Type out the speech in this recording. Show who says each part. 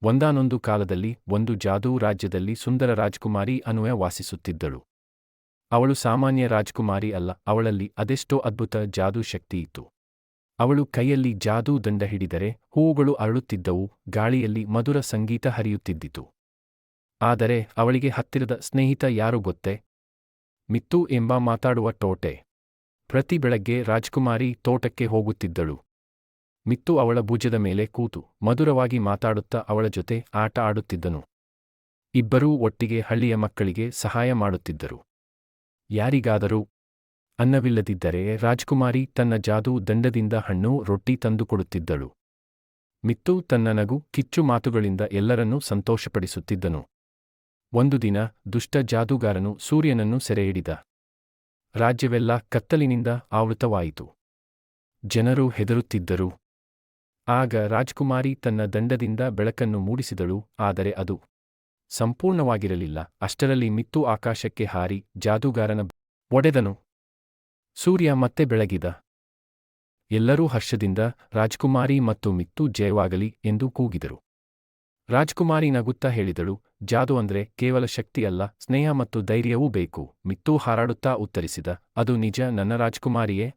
Speaker 1: ಒಂದಾನೊಂದು ಕಾಲದಲ್ಲಿ ಒಂದು ಜಾದೂ ರಾಜ್ಯದಲ್ಲಿ ಸುಂದರ ರಾಜ್ಕುಮಾರಿ ಅನುಯ ವಾಸಿಸುತ್ತಿದ್ದಳು. ಅವಳು ಸಾಮಾನ್ಯ ರಾಜ್ಕುಮಾರಿ ಅಲ್ಲ, ಅವಳಲ್ಲಿ ಅದೆಷ್ಟೋ ಅದ್ಭುತ ಜಾದೂ ಶಕ್ತಿಯಿತ್ತು. ಅವಳು ಕೈಯಲ್ಲಿ ಜಾದೂ ದಂಡ ಹಿಡಿದರೆ ಹೂವುಗಳು ಅರಳುತ್ತಿದ್ದವು, ಗಾಳಿಯಲ್ಲಿ ಮಧುರ ಸಂಗೀತ ಹರಿಯುತ್ತಿದ್ದಿತು. ಆದರೆ ಅವಳಿಗೆ ಹತ್ತಿರದ ಸ್ನೇಹಿತ ಯಾರು ಗೊತ್ತೇ? ಮಿತ್ತು ಎಂಬ ಮಾತಾಡುವ ತೋಟೆ. ಪ್ರತಿ ಬೆಳಗ್ಗೆ ರಾಜ್ಕುಮಾರಿ ತೋಟಕ್ಕೆ ಹೋಗುತ್ತಿದ್ದಳು. ಮಿತ್ತು ಅವಳ ಭುಜದ ಮೇಲೆ ಕೂತು ಮಧುರವಾಗಿ ಮಾತಾಡುತ್ತಾ ಅವಳ ಜೊತೆ ಆಟ ಆಡುತ್ತಿದ್ದನು. ಇಬ್ಬರೂ ಒಟ್ಟಿಗೆ ಹಳ್ಳಿಯ ಮಕ್ಕಳಿಗೆ ಸಹಾಯ ಮಾಡುತ್ತಿದ್ದರು. ಯಾರಿಗಾದರೂ ಅನ್ನವಿಲ್ಲದಿದ್ದರೆ ರಾಜ್ಕುಮಾರಿ ತನ್ನ ಜಾದೂ ದಂಡದಿಂದ ಹಣ್ಣು, ರೊಟ್ಟಿ ತಂದುಕೊಡುತ್ತಿದ್ದಳು. ಮಿತ್ತು ತನ್ನ ನಗು, ಕಿಚ್ಚು ಮಾತುಗಳಿಂದ ಎಲ್ಲರನ್ನೂ ಸಂತೋಷಪಡಿಸುತ್ತಿದ್ದನು. ಒಂದು ದಿನ ದುಷ್ಟ ಜಾದೂಗಾರನು ಸೂರ್ಯನನ್ನು ಸೆರೆಹಿಡಿದ. ರಾಜ್ಯವೆಲ್ಲ ಕತ್ತಲಿನಿಂದ ಆವೃತವಾಯಿತು. ಜನರು ಹೆದರುತ್ತಿದ್ದರು. ಆಗ ರಾಜ್ಕುಮಾರಿ ತನ್ನ ದಂಡದಿಂದ ಬೆಳಕನ್ನು ಮೂಡಿಸಿದಳು, ಆದರೆ ಅದು ಸಂಪೂರ್ಣವಾಗಿರಲಿಲ್ಲ. ಅಷ್ಟರಲ್ಲಿ ಮಿತ್ತು ಆಕಾಶಕ್ಕೆ ಹಾರಿ ಜಾದೂಗಾರನ ಒಡೆದನು. ಸೂರ್ಯ ಮತ್ತೆ ಬೆಳಗಿದ. ಎಲ್ಲರೂ ಹರ್ಷದಿಂದ ರಾಜ್ಕುಮಾರಿ ಮತ್ತು ಮಿತ್ತು ಜಯವಾಗಲಿ ಎಂದು ಕೂಗಿದರು. ರಾಜ್ಕುಮಾರಿ ನಗುತ್ತಾ ಹೇಳಿದಳು, ಜಾದೂ ಅಂದ್ರೆ ಕೇವಲ ಶಕ್ತಿಯಲ್ಲ, ಸ್ನೇಹ ಮತ್ತು ಧೈರ್ಯವೂ ಬೇಕು. ಮಿತ್ತು ಹಾರಾಡುತ್ತಾ ಉತ್ತರಿಸಿದ, ಅದು ನಿಜ ನನ್ನ ರಾಜ್ಕುಮಾರಿಯೇ,